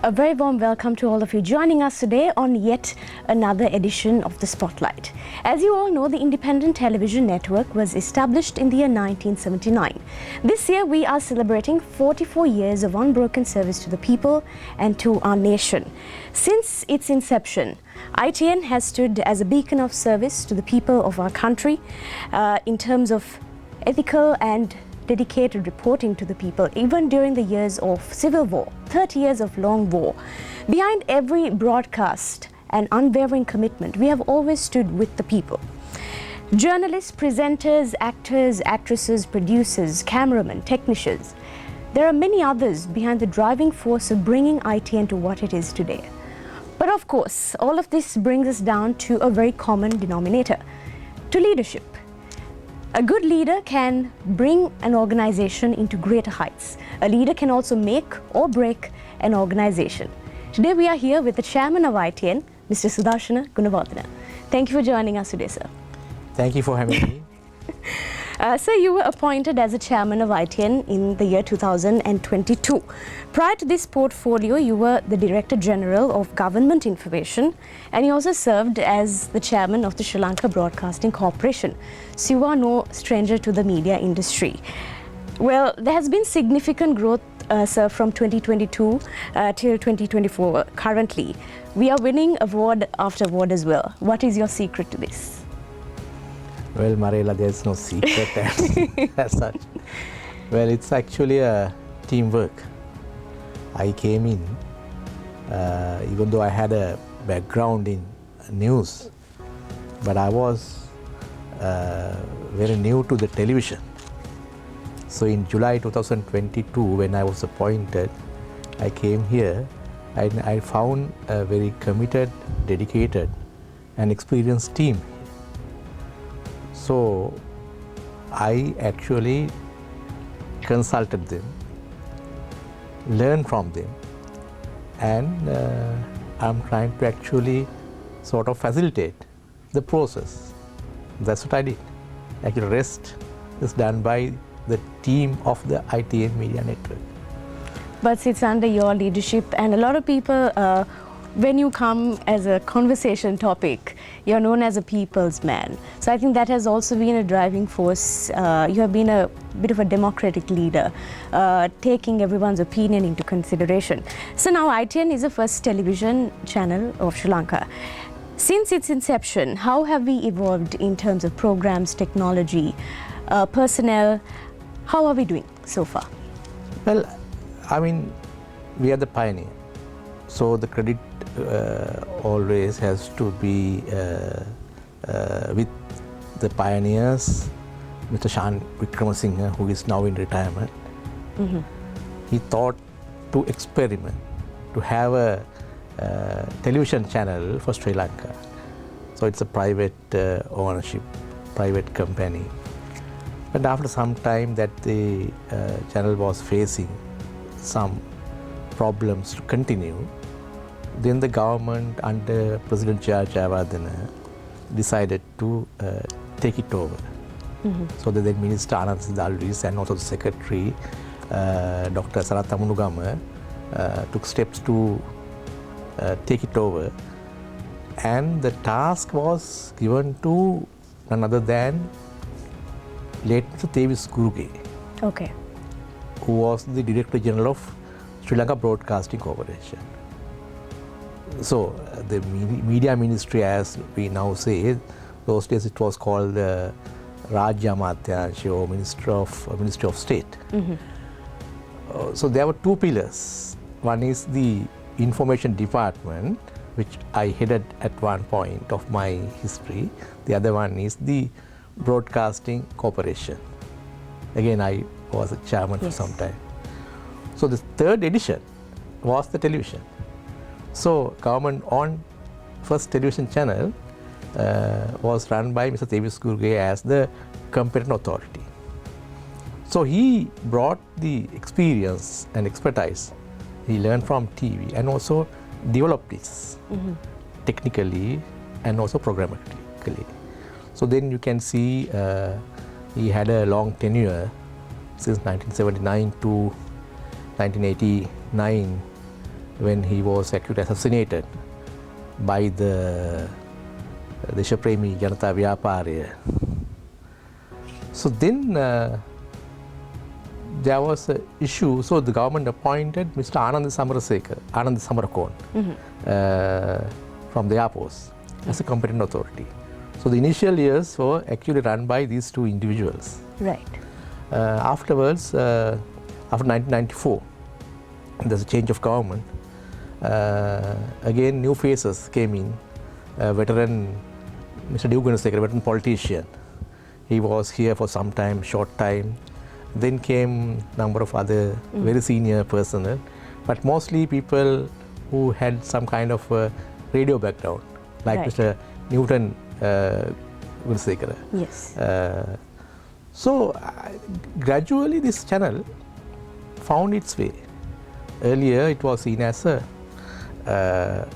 A very warm welcome to all of you joining us today on yet another edition of The Spotlight. As you all know, the Independent Television Network was established in the year 1979. This year we are celebrating 44 years of unbroken service to the people and to our nation. Since its inception, ITN has stood as a beacon of service to the people of our country in terms of ethical and dedicated reporting to the people, even during the years of civil war, 30 years of long war. Behind every broadcast and unwavering commitment, we have always stood with the people. Journalists, presenters, actors, actresses, producers, cameramen, technicians. There are many others behind the driving force of bringing ITN to what it is today. But of course, all of this brings us down to a very common denominator, to leadership. A good leader can bring an organization into greater heights. A leader can also make or break an organization. Today we are here with the chairman of ITN, Mr. Sudarshana Gunawardana. Thank you for joining us today, sir. Thank you for having me. Sir, you were appointed as a chairman of ITN in the year 2022. Prior to this portfolio, you were the Director General of Government Information, and you also served as the chairman of the Sri Lanka Broadcasting Corporation. So you are no stranger to the media industry. Well, there has been significant growth, sir, from 2022 till 2024 currently. We are winning award after award as well. What is your secret to this? Well, Marela, there's no secret as such. Well, it's actually a teamwork. I came in, even though I had a background in news, but I was very new to the television. So in July 2022, when I was appointed, I came here and I found a very committed, dedicated and experienced team. So I actually consulted them, learned from them, and I'm trying to actually sort of facilitate the process. That's what I did. Actually, the rest is done by the team of the ITN Media Network. But it's under your leadership, and a lot of people, when you come as a conversation topic, you're known as a people's man. So I think that has also been a driving force. You have been a bit of a democratic leader, taking everyone's opinion into consideration. So now ITN is the first television channel of Sri Lanka. Since its inception, how have we evolved in terms of programs, technology, personnel? How are we doing so far? Well, I mean, we are the pioneer. So the credit always has to be with the pioneers, Mr. Shan Wickramasinghe, who is now in retirement. Mm-hmm. He thought to experiment, to have a television channel for Sri Lanka. So it's a private ownership, private company. But after some time that the channel was facing some problems to continue, then the government under President Sudarshana decided to take it over. Mm-hmm. So the then Minister Anand Sidalvis and also the Secretary Dr. Sarath Amunugama took steps to take it over, and the task was given to none other than late Mr. Tevis Guruge, okay, who was the Director General of Sri Lanka Broadcasting Corporation. So the media ministry, as we now say, those days it was called the Rajya Amatyangsa or Ministry of State. Mm-hmm. So there were two pillars. One is the information department, which I headed at one point of my history. The other one is the Broadcasting Corporation. Again, I was a chairman for some time. So the third edition was the television. So government on first television channel was run by Mr. Tevis Guruge as the competent authority. So he brought the experience and expertise he learned from TV and also developed this technically and also programmatically. So then you can see he had a long tenure since 1979 to 1989 when he was actually assassinated by the Deshapremi Janata Vyapariya. So then there was an issue, so the government appointed Mr. Anand Samarakon from the Air Force as a competent authority. So the initial years were actually run by these two individuals. Right. Afterwards, after 1994, there's a change of government. Again, new faces came in. Veteran, Mr. Gunawardana, veteran politician. He was here for some time, short time. Then came number of other very senior personnel, but mostly people who had some kind of radio background, like right. Mr. Newton Gunawardana. Yes. So gradually this channel found its way. Earlier it was seen as a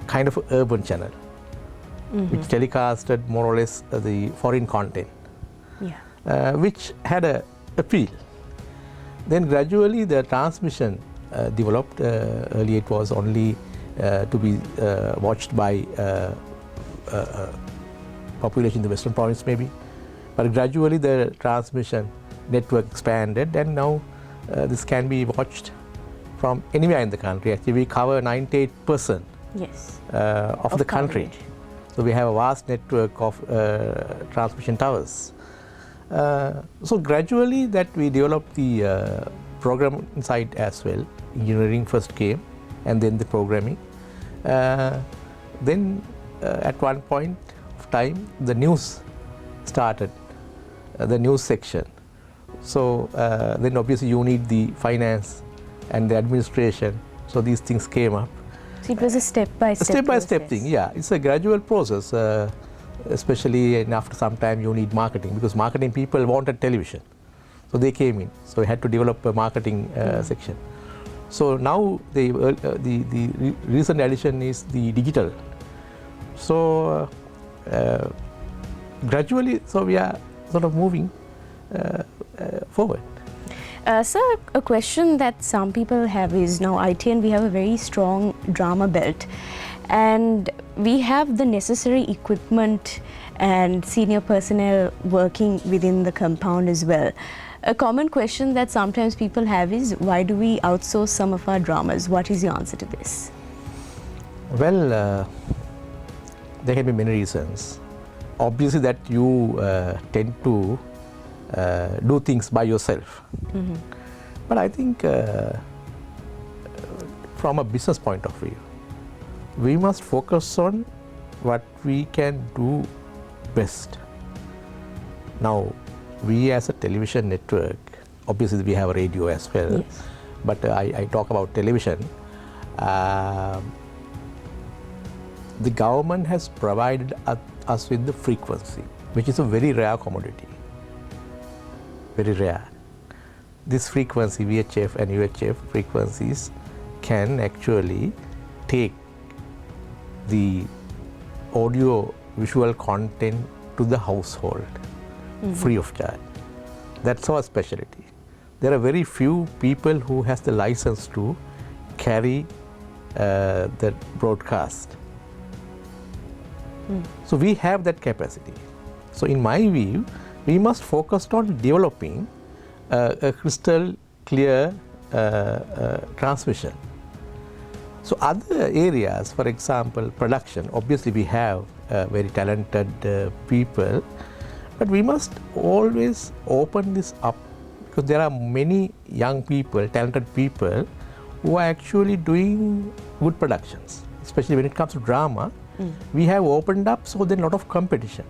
kind of urban channel, which telecasted more or less the foreign content, which had a appeal. Then gradually the transmission developed. Earlier it was only to be watched by population in the Western Province maybe, but gradually the transmission network expanded, and now this can be watched from anywhere in the country. Actually we cover 98% of the country. So we have a vast network of transmission towers. So gradually that we developed the program side as well. Engineering first came, and then the programming. Then at one point of time the news started, the news section. So then obviously you need the finance and the administration. So these things came up. So it was a step-by-step step-by-step thing, yeah. It's a gradual process. Especially after some time you need marketing, because marketing people wanted television, so they came in. So we had to develop a marketing section. So now the recent addition is the digital. So gradually, so we are sort of moving forward. Sir, a question that some people have is, now ITN, we have a very strong drama belt, and we have the necessary equipment and senior personnel working within the compound as well. A common question that sometimes people have is, why do we outsource some of our dramas? What is your answer to this? Well, there can be many reasons. Obviously that you tend to do things by yourself. But I think from a business point of view, we must focus on what we can do best. Now, we as a television network, obviously we have a radio as well, but I talk about television. The government has provided us with the frequency, which is a very rare commodity, very rare. This frequency, VHF and UHF frequencies, can actually take the audio visual content to the household free of charge. That's our specialty. There are very few people who has the license to carry the broadcast. So we have that capacity. So in my view, we must focus on developing a crystal clear transmission. So other areas, for example, production, obviously we have very talented people, but we must always open this up, because there are many young people, talented people, who are actually doing good productions, especially when it comes to drama. We have opened up, so then a lot of competition.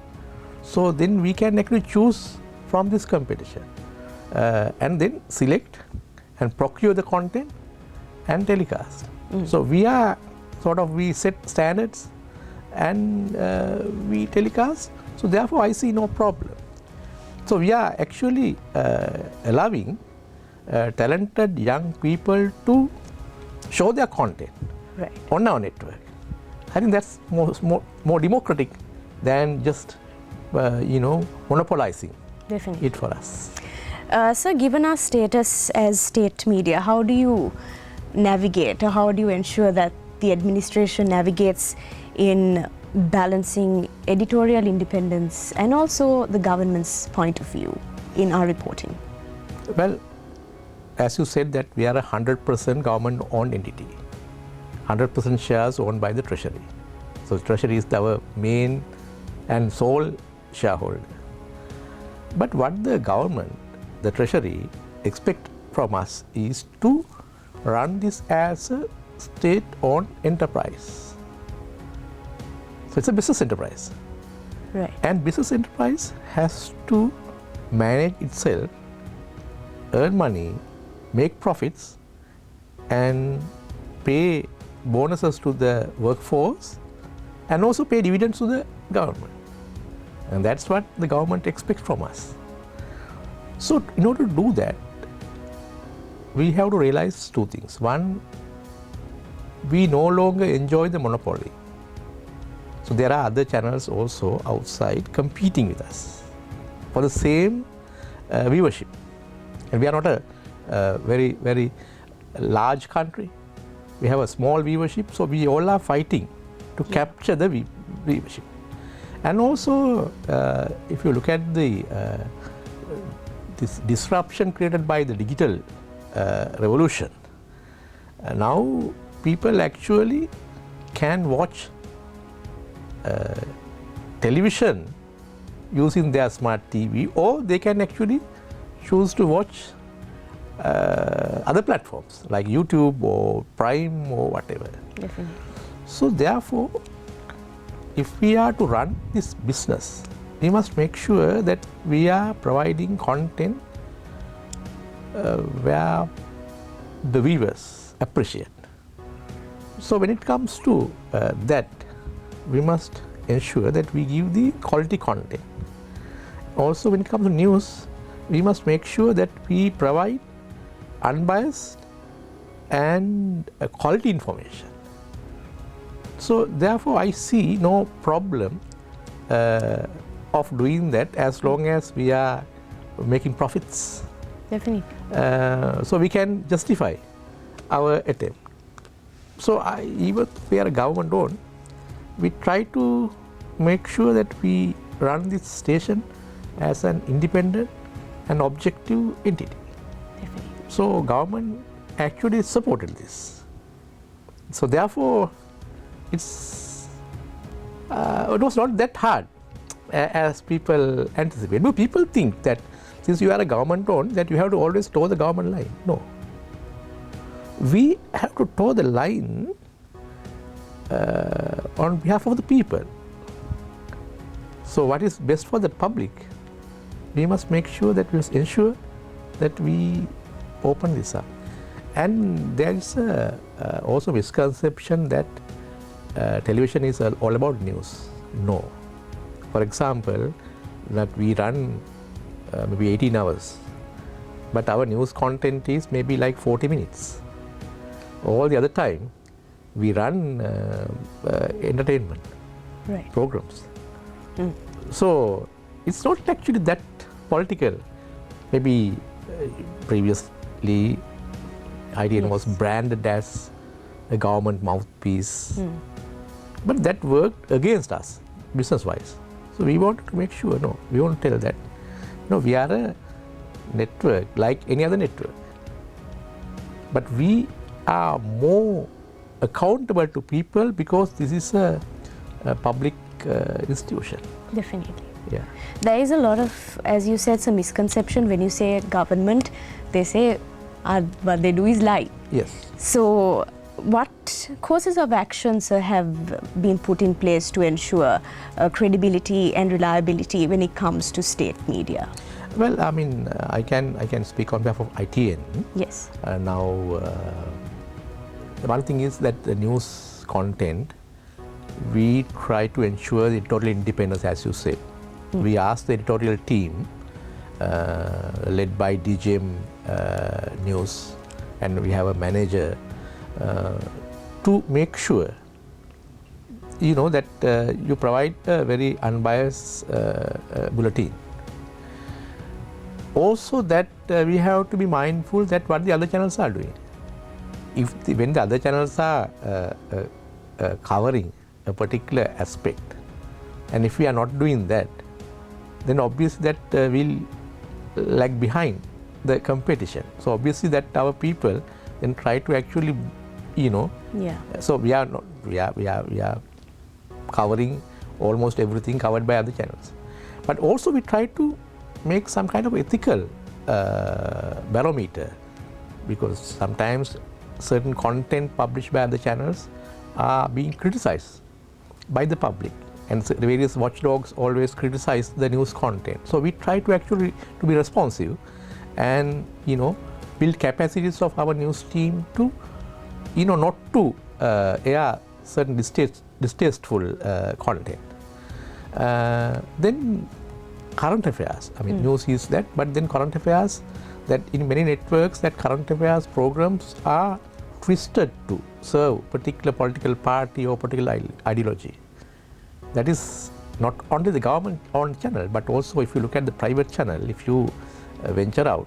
So then we can actually choose from this competition and then select and procure the content and telecast. So we are sort of, we set standards and we telecast. So therefore I see no problem. So we are actually allowing talented young people to show their content on our network. I think that's more democratic than just monopolizing it for us. Sir, given our status as state media, how do you navigate, or how do you ensure that the administration navigates in balancing editorial independence and also the government's point of view in our reporting? Well, as you said, that we are a 100% government-owned entity, 100% shares owned by the Treasury. So Treasury is our main and sole shareholder. But what the government, the Treasury, expect from us is to run this as a state-owned enterprise. So it's a business enterprise. Right. And business enterprise has to manage itself, earn money, make profits, and pay bonuses to the workforce, and also pay dividends to the government. And that's what the government expects from us. So in order to do that, we have to realize two things. One, we no longer enjoy the monopoly. So there are other channels also outside competing with us for the same viewership. And we are not a very, very large country. We have a small viewership, so we all are fighting to capture the viewership. And also, if you look at the this disruption created by the digital revolution, now people actually can watch television using their smart TV, or they can actually choose to watch other platforms like YouTube or Prime or whatever. Definitely. So therefore, if we are to run this business, we must make sure that we are providing content where the viewers appreciate. So when it comes to that, we must ensure that we give the quality content. Also, when it comes to news, we must make sure that we provide unbiased and quality information. So therefore, I see no problem of doing that as long as we are making profits. Definitely. So we can justify our attempt. So even if we are government owned, we try to make sure that we run this station as an independent and objective entity. Definitely. So government actually supported this. So therefore, it was not that hard as people anticipate. But people think that since you are a government owned, that you have to always toe the government line. No. We have to toe the line on behalf of the people. So what is best for the public, we must make sure that we must ensure that we open this up. And there is also misconception that television is all about news. No. For example, that we run maybe 18 hours, but our news content is maybe like 40 minutes. All the other time, we run entertainment programs. So it's not actually that political. Maybe previously ITN was branded as a government mouthpiece, but that worked against us business-wise. So we wanted to make sure, no, we won't tell that. No, we are a network like any other network, but we are more accountable to people because this is a public institution. Definitely. Yeah. There is a lot of, as you said, some misconception when you say government, they say what they do is lie. Yes. So what courses of actions have been put in place to ensure credibility and reliability when it comes to state media? Well, I mean, I can speak on behalf of ITN. Yes. Now, the one thing is that the news content, we try to ensure the editorial independence, as you said. We ask the editorial team, led by DGM News, and we have a manager, to make sure, you know, that you provide a very unbiased bulletin. Also that we have to be mindful that what the other channels are doing. when the other channels are covering a particular aspect, and if we are not doing that, then obviously that will lag behind the competition. So obviously that our people then try to actually, so we are covering almost everything covered by other channels. But also we try to make some kind of ethical barometer, because sometimes certain content published by other channels are being criticized by the public, and the various watchdogs always criticize the news content. So we try to actually to be responsive and build capacities of our news team to not to air certain distasteful content. Then current affairs, news is that, but then current affairs, that in many networks that current affairs programs are twisted to serve particular political party or particular ideology. That is not only the government owned channel, but also if you look at the private channel, if you venture out,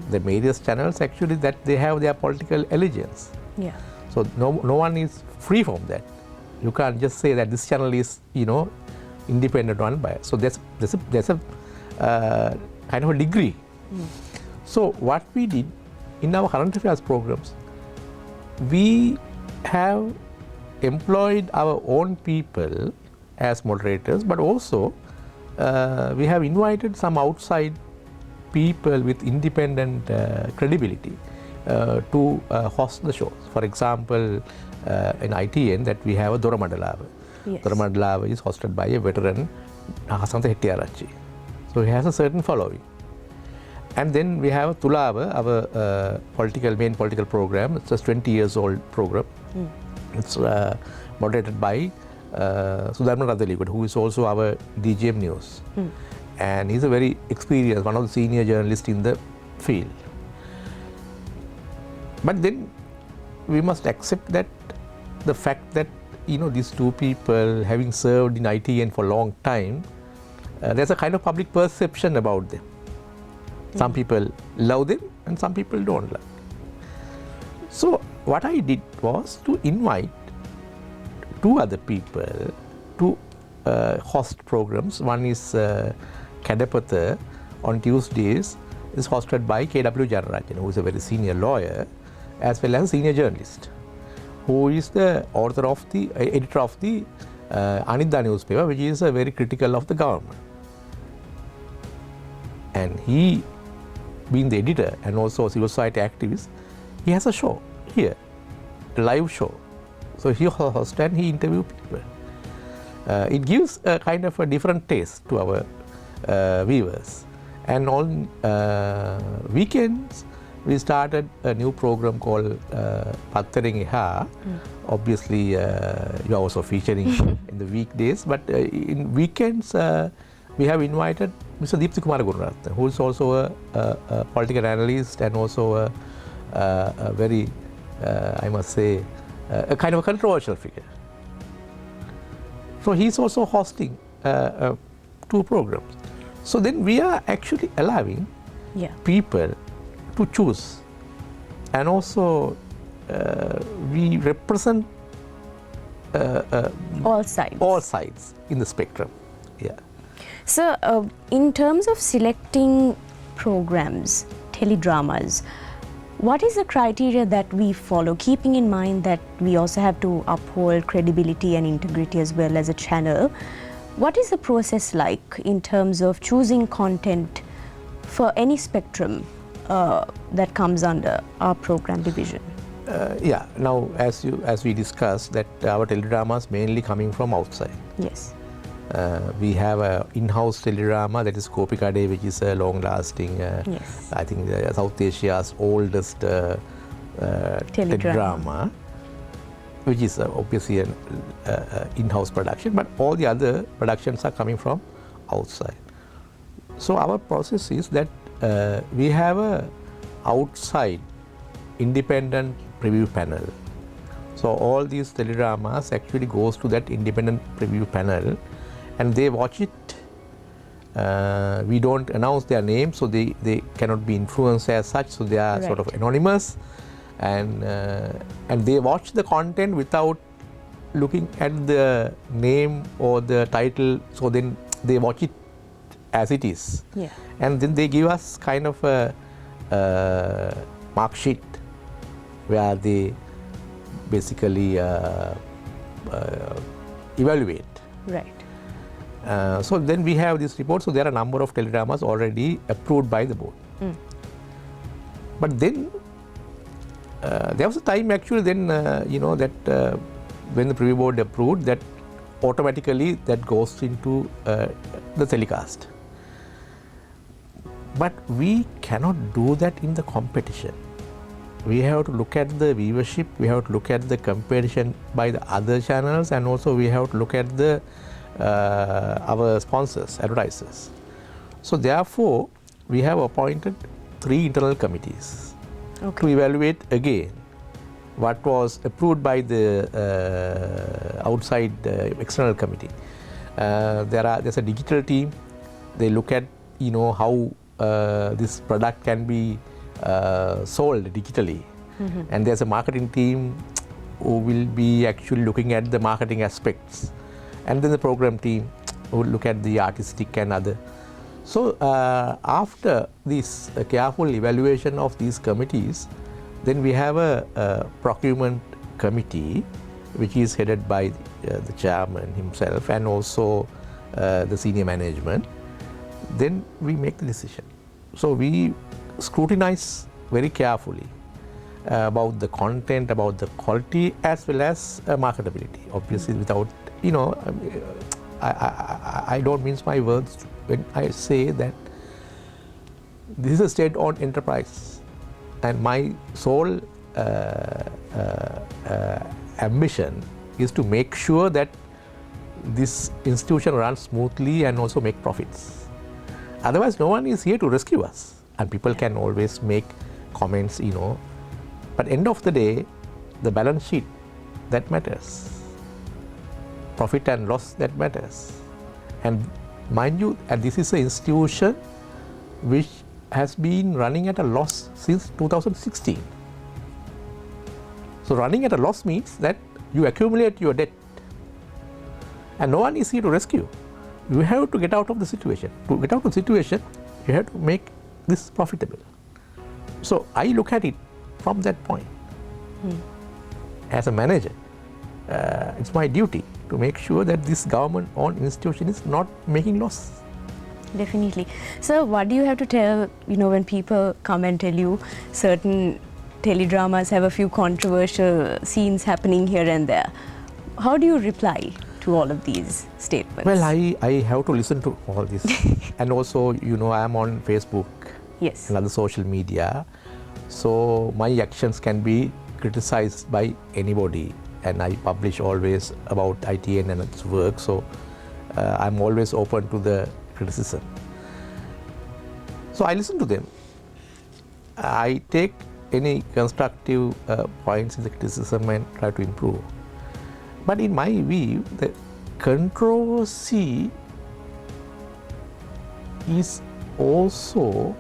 the various channels actually that they have their political allegiance. Yeah. So no one is free from that. You can't just say that this channel is independent one by. So there's a kind of a degree. So what we did in our current affairs programs, we have employed our own people as moderators, but also we have invited some outside people with independent credibility to host the shows. For example, in ITN that we have a Dora Mandalava. Yes. Dora Mandalava is hosted by a veteran, Hasanta Hettiarachchi. So he has a certain following. And then we have Tulava, our main political program. It's a 20 years old program. It's moderated by Sudarshana Gunawardana, who is also our DGM News. And he's a very experienced, one of the senior journalists in the field. But then we must accept that the fact that these two people having served in ITN for a long time, there's a kind of public perception about them. Some people love them and some people don't love them. So what I did was to invite two other people to host programs. One is Kadapatha on Tuesdays, is hosted by KW Janarajan, who is a very senior lawyer as well as a senior journalist, who is the author of the editor of the Anida newspaper, which is very critical of the government. And he, being the editor and also a civil society activist, he has a show here, a live show. So he hosts and he interviews people. It gives a kind of a different taste to our viewers. And on weekends, we started a new program called Pattereng Eha. Obviously, you are also featuring in the weekdays, but in weekends, we have invited Mr. Gunawardana, who is also a political analyst and also a very, I must say, a kind of a controversial figure. So he's also hosting two programs. So then we are actually allowing people to choose, and also we represent all sides. All sides in the spectrum. Yeah. So, in terms of selecting programs, teledramas, what is the criteria that we follow, keeping in mind that we also have to uphold credibility and integrity as well as a channel? What is the process like in terms of choosing content for any spectrum that comes under our program division? Yeah. Now, as we discussed, that our teledramas mainly coming from outside. Yes. We have an in-house teledrama that is Kopikade, which is a long-lasting, I think South Asia's oldest teledrama, which is obviously an in-house production, but all the other productions are coming from outside. So our process is that we have a outside independent preview panel. So all these teledramas actually goes to that independent preview panel, and they watch it. We don't announce their names, so they cannot be influenced as such, so they are sort of anonymous. and they watch the content without looking at the name or the title, so then they watch it as it is. Yeah. And then they give us kind of a mark sheet where they basically evaluate. Right. So then we have this report. So there are a number of teledramas already approved by the board. But then there was a time actually then that when the preview board approved, that automatically that goes into the telecast. But we cannot do that in the competition. We have to look at the viewership, we have to look at the competition by the other channels, and also we have to look at the our sponsors, advertisers. So therefore, we have appointed 3 internal committees to evaluate again what was approved by the outside external committee. There's a digital team. They look at how this product can be sold digitally, and there's a marketing team who will be actually looking at the marketing aspects, and then the program team who will look at the artistic and other. So after this careful evaluation of these committees, then we have a procurement committee which is headed by the chairman himself and also the senior management. Then we make the decision. So we scrutinize very carefully about the content, about the quality, as well as marketability. Obviously, without, I don't mince my words when I say that this is a state-owned enterprise, and my sole ambition is to make sure that this institution runs smoothly and also make profits. Otherwise, no one is here to rescue us, and people can always make comments, but end of the day, the balance sheet, that matters. Profit and loss, that matters. And mind you, this is an institution which has been running at a loss since 2016. So running at a loss means that you accumulate your debt, and no one is here to rescue. You have to get out of the situation. To get out of the situation, you have to make this profitable. So I look at it from that point. As a manager, it's my duty to make sure that this government-owned institution is not making loss. Definitely. So what do you have to tell, when people come and tell you certain teledramas have a few controversial scenes happening here and there? How do you reply to all of these statements? Well, I have to listen to all this. And also, I am on Facebook and other social media. So my actions can be criticized by anybody. And I publish always about ITN and its work. So I'm always open to the criticism. So I listen to them. I take any constructive points in the criticism and try to improve. But in my view, the controversy is also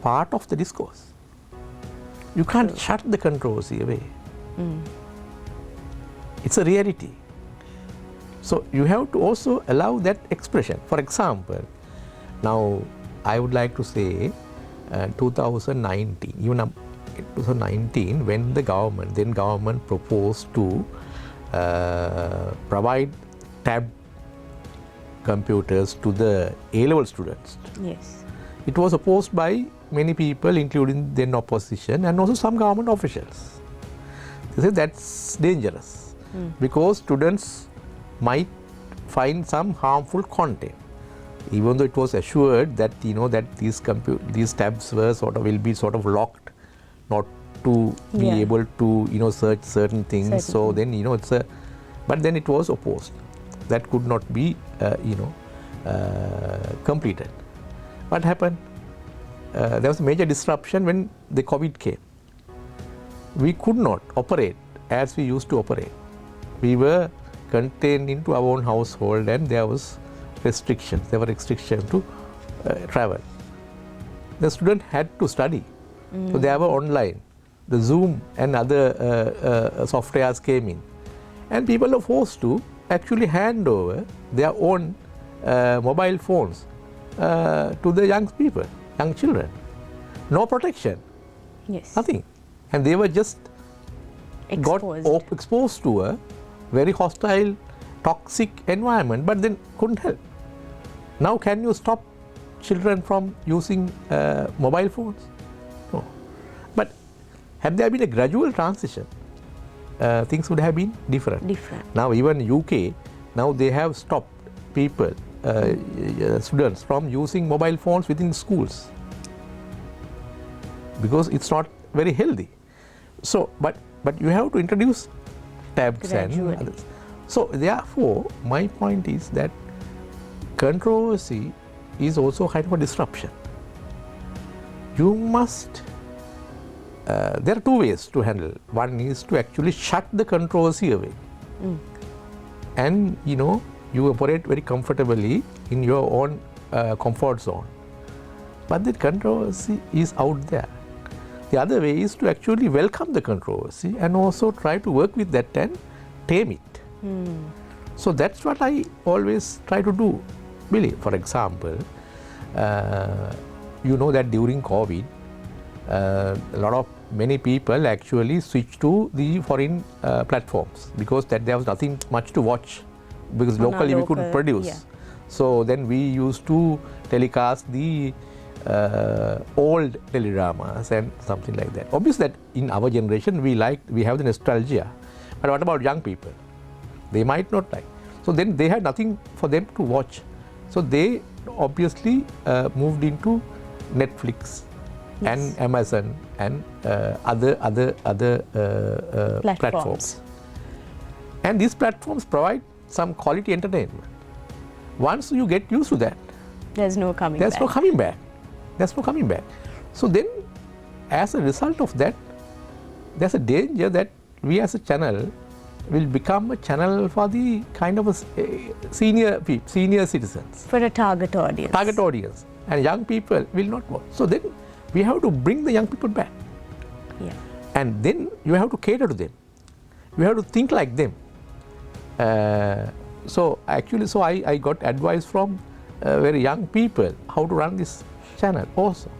part of the discourse. You can't shut the controversy away. It's a reality. So you have to also allow that expression. For example, now I would like to say 2019, even 2019, when the government proposed to provide tab computers to the A-level students. Yes. It was opposed by many people, including then opposition and also some government officials. They said that's dangerous because students might find some harmful content, even though it was assured that that these tabs were will be locked, not to be able to search certain things. So then it's a, but then it was opposed. That could not be completed. What happened? There was a major disruption when the COVID came. We could not operate as we used to operate. We were contained into our own household, and there was restrictions. There were restrictions to travel. The student had to study, so they were online. the Zoom and other softwares came in. And people are forced to actually hand over their own mobile phones to the young people, young children. No protection, Yes. nothing. And they were just exposed to a very hostile, toxic environment, but then couldn't help. Now can you stop children from using mobile phones? No. But had there been a gradual transition, things would have been different. Now even UK, now they have stopped people, students from using mobile phones within schools because it's not very healthy. So, but you have to introduce tabs Gradually. and others. So therefore, my point is that controversy is also kind of a disruption. You must, there are two ways to handle. One is to actually shut the controversy away. And you operate very comfortably in your own comfort zone. But the controversy is out there. The other way is to actually welcome the controversy and also try to work with that and tame it. So that's what I always try to do. Really, for example, you know that during COVID, many people actually switched to the foreign platforms because that there was nothing much to watch because locally we couldn't produce. Yeah. So then we used to telecast the old teledramas and something like that. Obviously that in our generation we have the nostalgia. But what about young people? They might not like. So then they had nothing for them to watch. So they obviously moved into Netflix and Amazon and other platforms. And these platforms provide some quality entertainment. Once you get used to that, there's no coming back. So then, as a result of that, there's a danger that we as a channel will become a channel for the kind of a senior citizens. For a target audience. And young people will not watch. So then we have to bring the young people back. Yeah. And then you have to cater to them. You have to think like them. So I got advice from very young people how to run this channel also.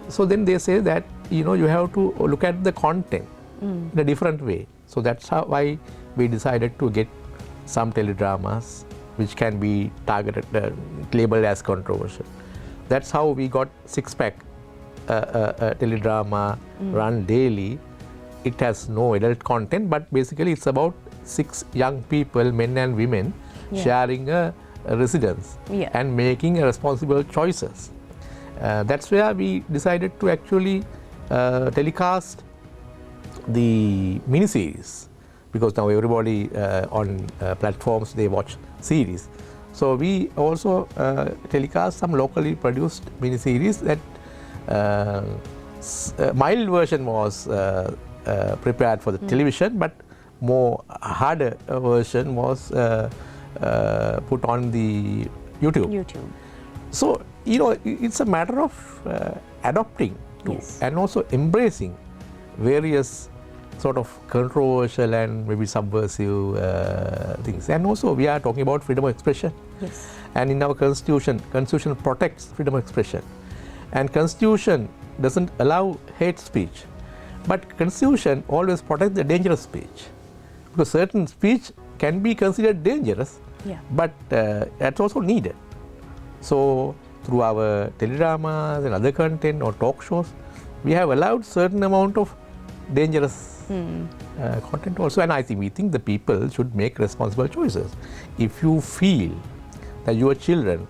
So then they say that you have to look at the content in a different way. So that's why we decided to get some teledramas which can be targeted, labeled as controversial. That's how we got Six Pack teledrama run daily. It has no adult content, but basically it's about 6 young people, men and women, sharing a residence and making responsible choices. That's where we decided to actually telecast the miniseries, because now everybody on platforms, they watch series. So we also telecast some locally produced miniseries that mild version was prepared for the television, but more harder version was put on the YouTube. So it's a matter of adopting to and also embracing various sort of controversial and maybe subversive things. And also we are talking about freedom of expression. And in our constitution protects freedom of expression. And constitution doesn't allow hate speech. But constitution always protects the dangerous speech. Because certain speech can be considered dangerous, but that's also needed. So through our teledramas and other content or talk shows, we have allowed certain amount of dangerous content also. And we think the people should make responsible choices. If you feel that your children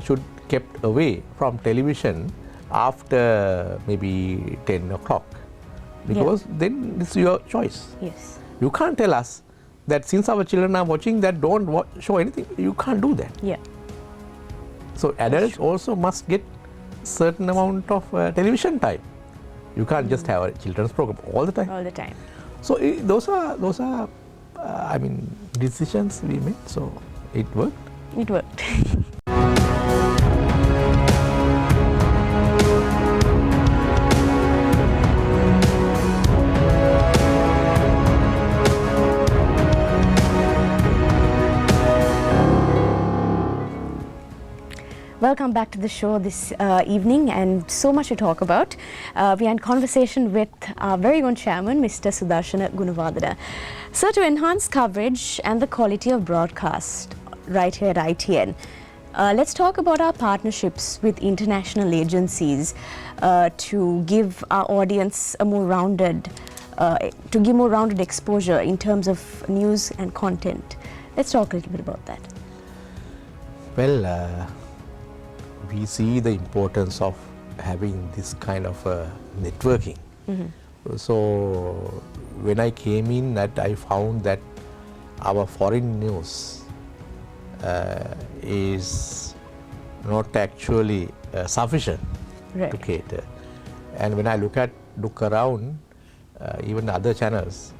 should kept away from television after maybe 10 o'clock, because then it's your choice. You can't tell us that since our children are watching that, don't show anything. You can't do that. So adults also must get certain amount of television time. You can't just have a children's program all the time. So those are decisions we made. So it worked. Welcome back to the show this evening, and so much to talk about. We are in conversation with our very own chairman, Mr. Sudarshana Gunawardana. Sir, to enhance coverage and the quality of broadcast right here at ITN, let's talk about our partnerships with international agencies to give our audience a more rounded, exposure in terms of news and content. Let's talk a little bit about that. Well, we see the importance of having this kind of networking. So when I came in, I found that our foreign news is not actually sufficient to cater. And when I look around, even other channels,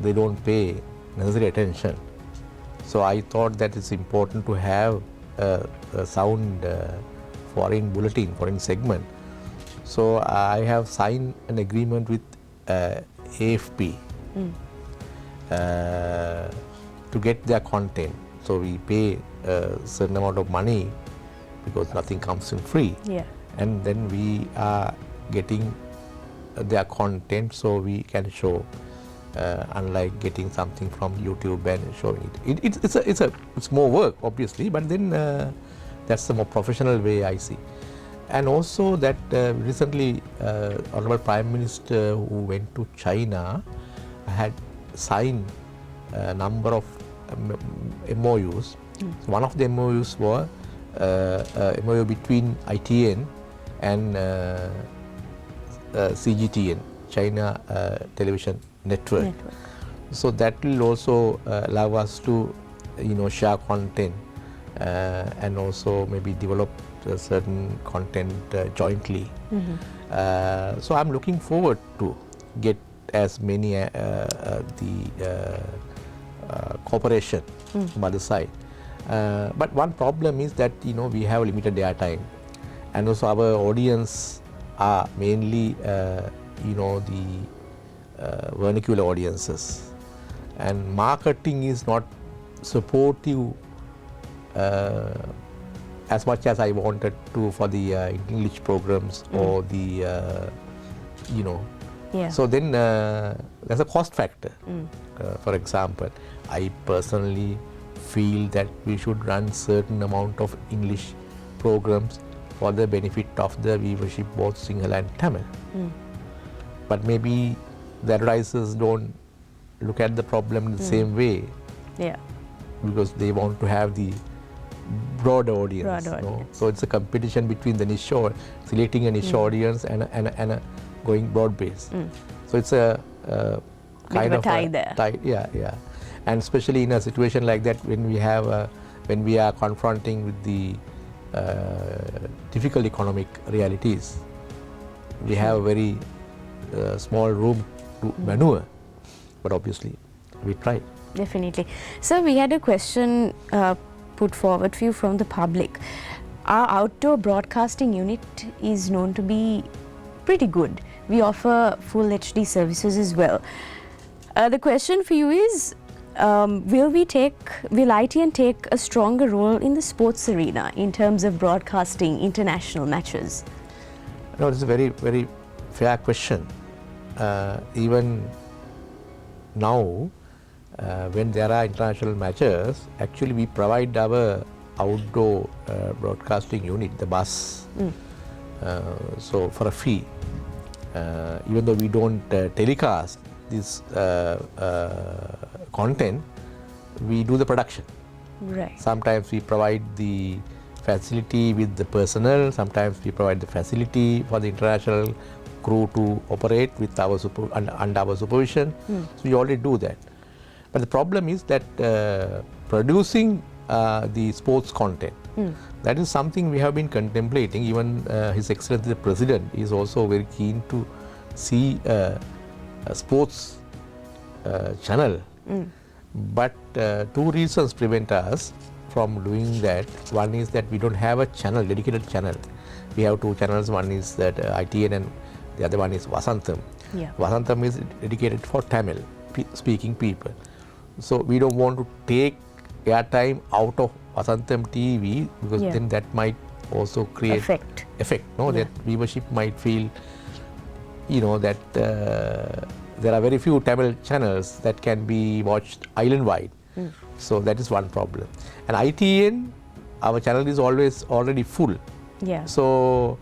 they don't pay necessary attention. So I thought that it's important to have a sound foreign bulletin, foreign segment. So I have signed an agreement with AFP to get their content. So we pay a certain amount of money because nothing comes in free. Yeah. And then we are getting their content so we can show, unlike getting something from YouTube and showing it. It's more work, obviously, but then that's the more professional way I see. And also that recently Honorable Prime Minister who went to China had signed a number of MOUs. So one of the MOUs was MOU between ITN and CGTN, China Television Network. So that will also allow us to share content and also maybe develop certain content jointly. So I'm looking forward to get as many cooperation from other side. But one problem is that we have limited airtime, and also our audience are mainly the vernacular audiences, and marketing is not supportive as much as I wanted to for the English programs or the So then there's a cost factor. For example, I personally feel that we should run certain amount of English programs for the benefit of the viewership, both Sinhala and Tamil. But maybe the advertisers don't look at the problem in the same way. Yeah. Because they want to have the broader audience. So it's a competition between the niche, selecting a niche audience and a going broad base. So it's a kind of a tie there. Yeah. And especially in a situation like that, when we are confronting with the difficult economic realities, we have a very small room to maneuver. But obviously, we try. Definitely. So we had a question put forward for you from the public. Our outdoor broadcasting unit is known to be pretty good. We offer full HD services as well. The question for you is, will ITN take a stronger role in the sports arena in terms of broadcasting international matches? No, it's a very, very fair question. Even now, when there are international matches, actually we provide our outdoor broadcasting unit, the bus, so for a fee. Even though we don't telecast this content, we do the production. Right. Sometimes we provide the facility with the personnel, sometimes we provide the facility for the international crew to operate with our under our supervision. So we already do that. But the problem is that producing the sports content, that is something we have been contemplating. Even His Excellency the President is also very keen to see a sports channel. But two reasons prevent us from doing that. One is that we don't have a channel, dedicated channel. We have two channels. One is that ITN and the other one is Vasantham. Yeah. Vasantham is dedicated for Tamil speaking people. So we don't want to take airtime out of Vasantham TV because then that might also create effect. No, Yeah. that viewership might feel, that there are very few Tamil channels that can be watched island-wide. So that is one problem. And ITN, our channel is always already full. Yeah. So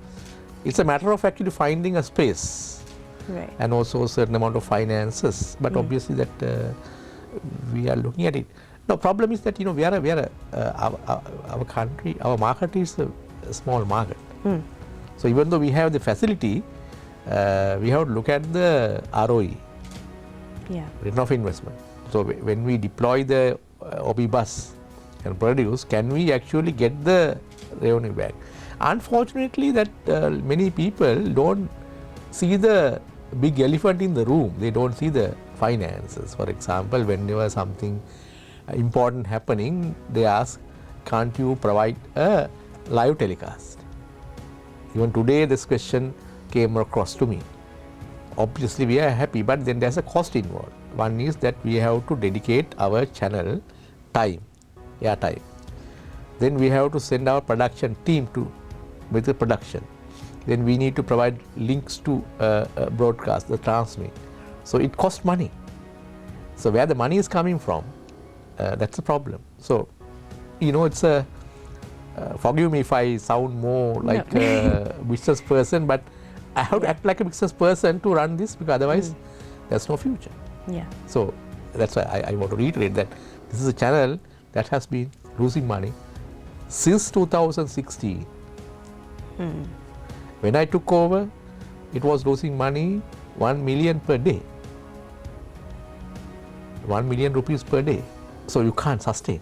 it's a matter of actually finding a space Right. and also a certain amount of finances. But obviously that we are looking at it. No, problem is that our country, our market is a small market. So even though we have the facility, we have to look at the ROE, Yeah. return of investment. So when we deploy the OB bus and produce, can we actually get the revenue back? Unfortunately, that many people don't see the big elephant in the room. They don't see the finances. For example, whenever something important happening, they ask, can't you provide a live telecast? Even today this question came across to me. Obviously we are happy, but then there's a cost involved. One is that we have to dedicate our channel time, air time. Then we have to send our production team with the production. Then we need to provide links to broadcast, the transmit. So it costs money. So where the money is coming from, that's the problem. So, it's a, forgive me if I sound more like a business person, but I have to act like a business person to run this, because otherwise there's no future. Yeah. So that's why I want to reiterate that this is a channel that has been losing money since 2016. When I took over, it was losing money 1 million per day. 1 million rupees per day. So you can't sustain.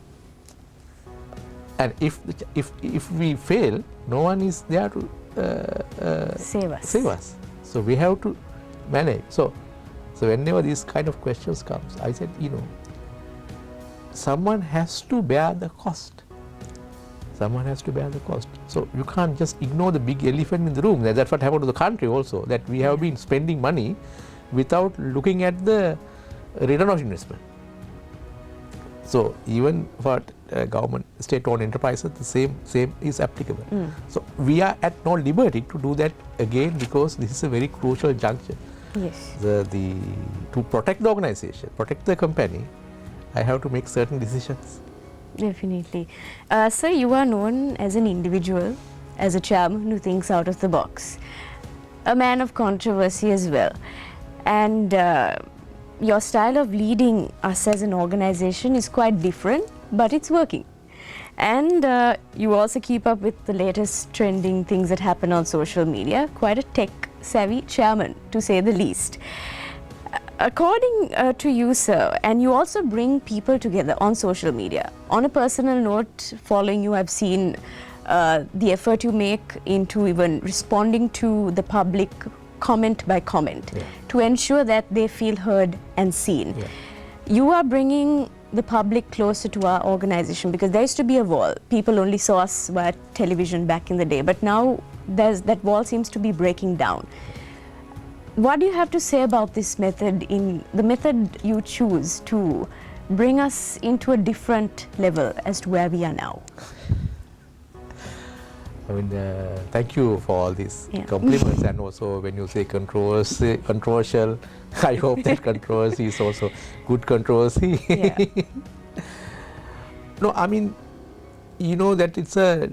And if we fail, no one is there to Save us. save us. So we have to manage. So whenever these kind of questions comes, I said, someone has to bear the cost. Someone has to bear the cost. So you can't just ignore the big elephant in the room. That's what happened to the country also, that we have been spending money without looking at the return of investment. So even for government, state-owned enterprises, the same is applicable. So we are at no liberty to do that again, because this is a very crucial juncture. Yes. To protect the organization, protect the company, I have to make certain decisions. Definitely. Sir, you are known as an individual, as a chairman who thinks out of the box, a man of controversy as well. And your style of leading us as an organization is quite different, but it's working. And you also keep up with the latest trending things that happen on social media. Quite a tech-savvy chairman, to say the least. According to you, sir, and you also bring people together on social media. On a personal note, following you, I've seen the effort you make into even responding to the public comment by comment to ensure that they feel heard and seen. You are bringing the public closer to our organization, because there used to be a wall. People only saw us via television back in the day, but now that wall seems to be breaking down. What do you have to say about this method, in the method you choose to bring us into a different level as to where we are now? I mean, thank you for all these compliments, and also when you say controversial, I hope that controversy is also good controversy. No, I mean, that it's a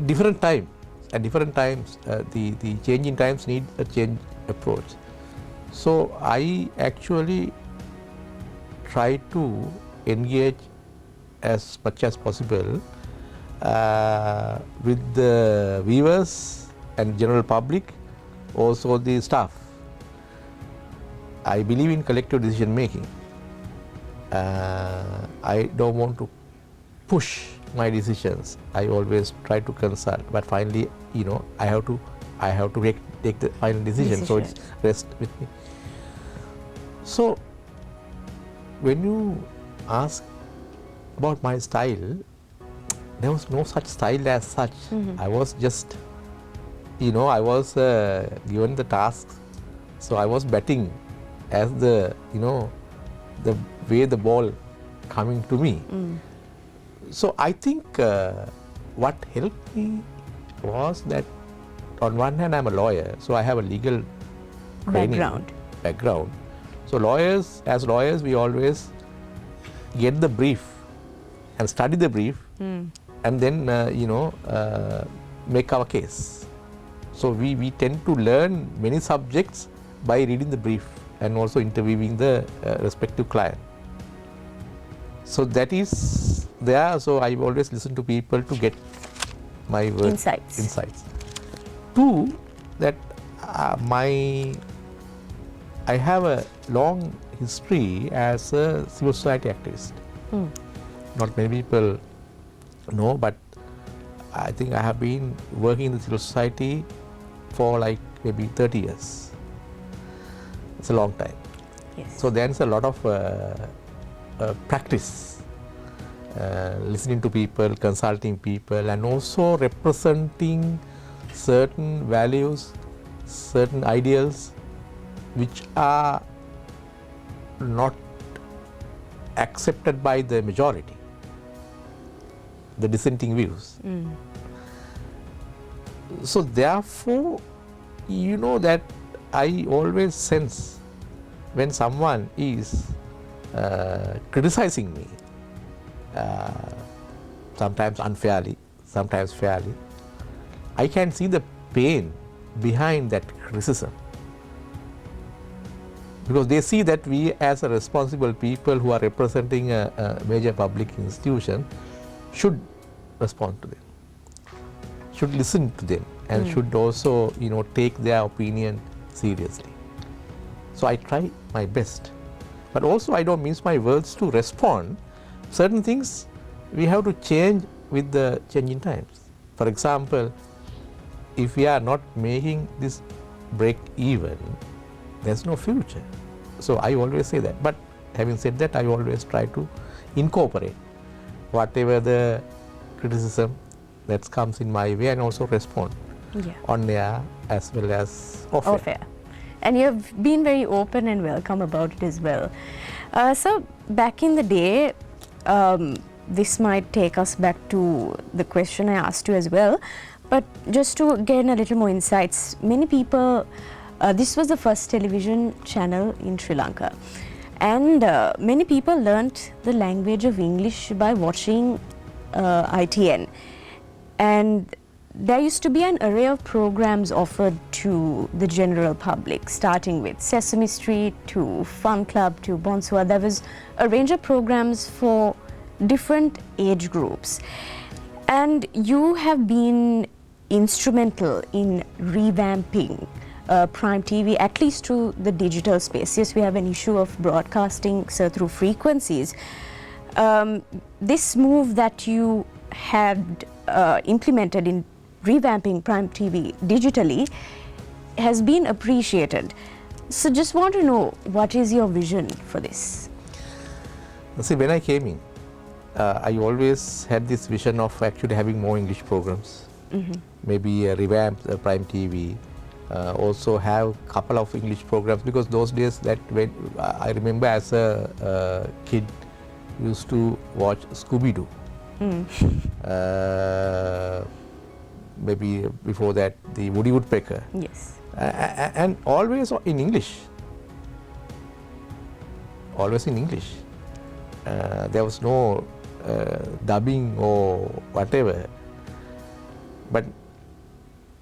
different time. At different times, the changing times need a change approach. So I actually try to engage as much as possible with the viewers and general public, also the staff. I believe in collective decision making. I don't want to push my decisions. I always try to consult, but finally, I have to take the final decision. So it's rest with me. So when you ask about my style, there was no such style as such. I was just, I was given the tasks, so I was batting as the way the ball coming to me. So I think what helped me was that on one hand I'm a lawyer, so I have a legal training, background. So as lawyers we always get the brief and study the brief and then make our case. So we tend to learn many subjects by reading the brief and also interviewing the respective client. So that is there. So I always listen to people to get my work insights. Two, that I have a long history as a civil society activist. Not many people know, but I think I have been working in the civil society for like maybe 30 years. It's a long time. Yes. So there's a lot of practice, listening to people, consulting people, and also representing certain values, certain ideals which are not accepted by the majority, the dissenting views. So therefore, that I always sense when someone is criticizing me, sometimes unfairly, sometimes fairly, I can see the pain behind that criticism. Because they see that we as a responsible people who are representing a major public institution should respond to them, should listen to them, and should also take their opinion seriously. So I try my best, but also I don't mince my words to respond. Certain things we have to change with the changing times. For example, if we are not making this break even, there's no future. So I always say that. But having said that, I always try to incorporate whatever the criticism that comes in my way and also respond on air as well as off air. And you've been very open and welcome about it as well. So back in the day, this might take us back to the question I asked you as well, but just to gain a little more insights, many people, this was the first television channel in Sri Lanka, and many people learnt the language of English by watching ITN, and there used to be an array of programs offered to the general public, starting with Sesame Street to Fun Club to Bonsua. There was a range of programs for different age groups, and you have been instrumental in revamping Prime TV, at least to the digital space. Yes, we have an issue of broadcasting through frequencies. This move that you had implemented in revamping Prime TV digitally has been appreciated. So just want to know, what is your vision for this? See, when I came in, I always had this vision of actually having more English programs, maybe revamp Prime TV, also have a couple of English programs, because those days that when I remember as a kid used to watch Scooby-Doo. Maybe before that the Woody Woodpecker. Yes. And always in English. Always in English. There was no dubbing or whatever. But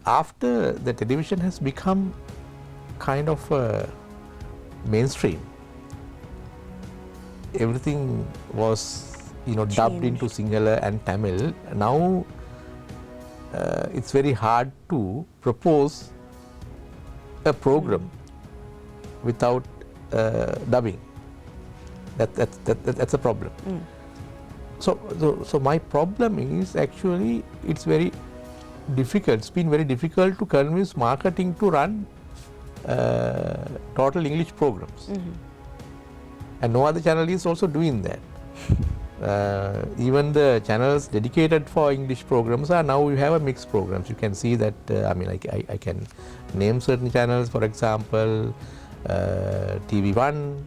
after the television has become kind of mainstream, everything was dubbed into Sinhala and Tamil. Now it's very hard to propose a program without dubbing. That's a problem. So my problem is actually it's very difficult. It's been very difficult to convince marketing to run total English programs, and no other channel is also doing that. Even the channels dedicated for English programs are now you have a mixed programs. You can see that. I can name certain channels. For example, TV1,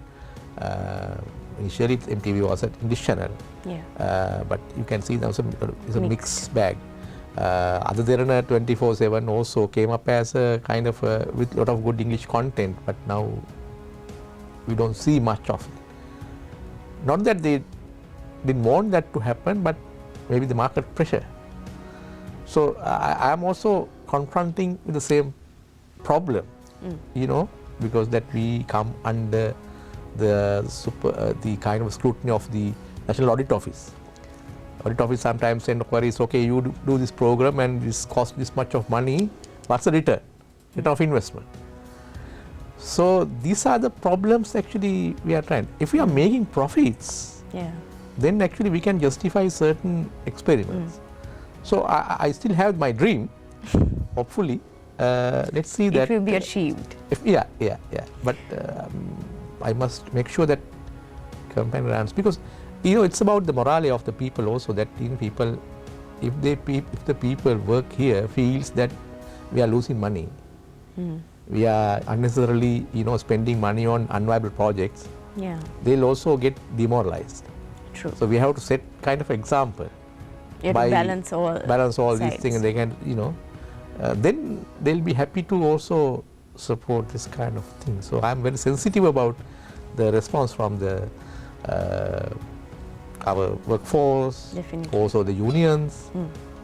initially MTV was an English channel, but you can see now it's a mixed bag. Other than 24/7 also came up as a kind of with a lot of good English content, but now we don't see much of it. Not that they didn't want that to happen, but maybe the market pressure. So I am also confronting the same problem, because that we come under the kind of scrutiny of the National Audit Office. Audit Office sometimes send queries, okay, you do this program and this costs this much of money, what's the return of investment? So these are the problems actually we are trying. If we are making profits, then actually we can justify certain experiments. So I still have my dream, hopefully. Let's see that it will be achieved. But I must make sure that campaign runs, because it's about the morale of the people also, that people, if the people work here feels that we are losing money, we are unnecessarily spending money on unviable projects, they'll also get demoralized. True. So we have to set kind of example. By balance all these things, and they can then they'll be happy to also support this kind of thing. So I'm very sensitive about the response from the our workforce, also the unions.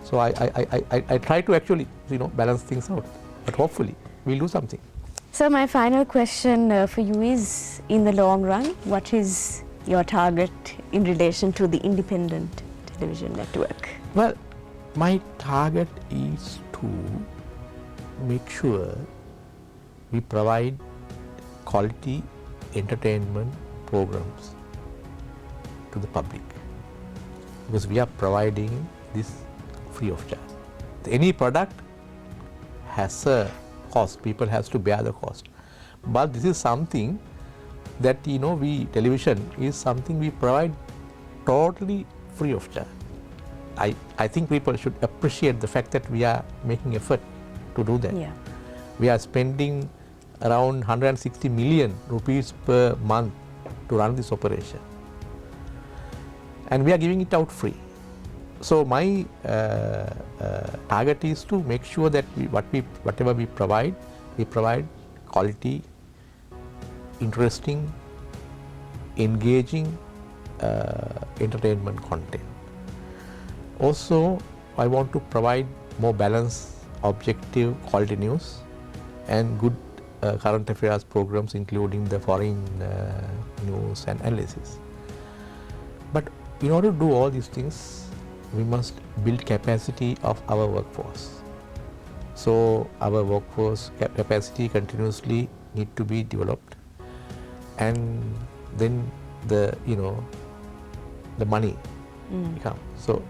So I try to actually balance things out, but hopefully we'll do something. So my final question for you is, in the long run, what is your target in relation to the independent television network? Well, my target is to make sure we provide quality entertainment programs to the public, because we are providing this free of charge. Any product has a cost, people has to bear the cost, but this is something that television is something we provide totally free of charge. I think people should appreciate the fact that we are making effort to do that. We are spending around 160 million rupees per month to run this operation, and we are giving it out free. So my target is to make sure that whatever we provide quality, interesting, engaging entertainment content. Also, I want to provide more balanced, objective, quality news and good current affairs programs, including the foreign news and analysis. But in order to do all these things, we must build capacity of our workforce. So our workforce capacity continuously need to be developed, and then the money come. So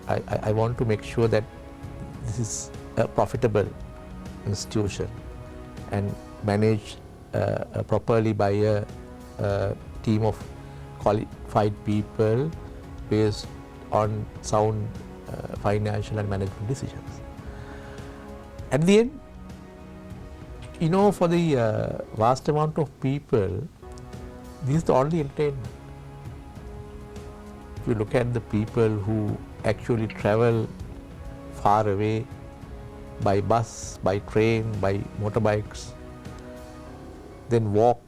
I want to make sure that this is a profitable institution and managed properly by a team of qualified people based on sound financial and management decisions. At the end, for the vast amount of people, this is the only entertainment. If you look at the people who actually travel far away by bus, by train, by motorbikes, then walk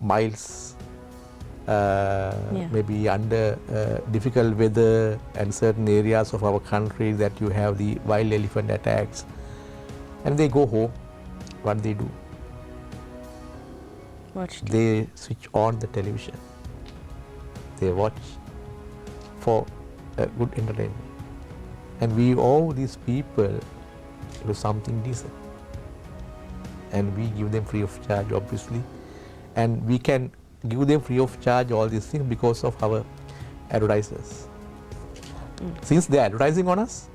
miles, maybe under difficult weather and certain areas of our country that you have the wild elephant attacks, and they go home, what they do? They switch on the television. They watch for good entertainment. And we owe these people to something decent. And we give them free of charge, obviously. And we can give them free of charge all these things because of our advertisers. Since they are advertising on us,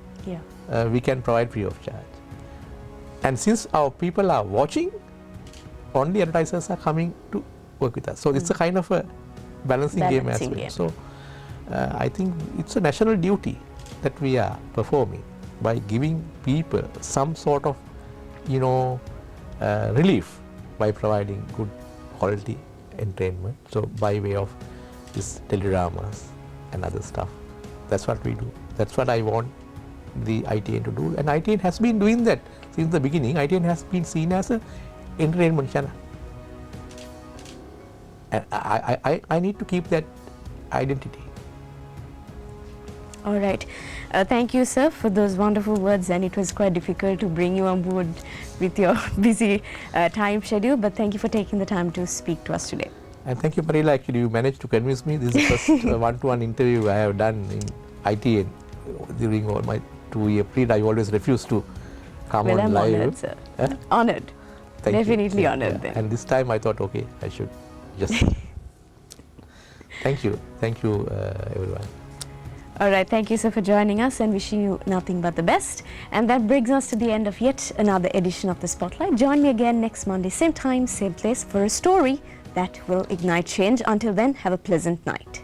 we can provide free of charge. And since our people are watching, only advertisers are coming to work with us. So it's a kind of a balancing game as well. So I think it's a national duty that we are performing by giving people some sort of relief by providing good quality entertainment. So by way of these teledramas and other stuff. That's what we do. That's what I want the ITN to do. And ITN has been doing that since the beginning. ITN has been seen as an entertainment channel. And I need to keep that identity. All right. Thank you, sir, for those wonderful words, and it was quite difficult to bring you on board with your busy time schedule, but thank you for taking the time to speak to us today. And thank you, Marila. Actually, you managed to convince me. This is the first one-to-one interview I have done in ITN during all my 2-year period. I always refused to come on I'm live. honored, sir. Honored. Thank Definitely you. honored then. And this time I thought, okay, I should just. Thank you. Thank you, everyone. All right, thank you, sir, for joining us, and wishing you nothing but the best. And that brings us to the end of yet another edition of the Spotlight. Join me again next Monday, same time, same place, for a story that will ignite change. Until then, have a pleasant night.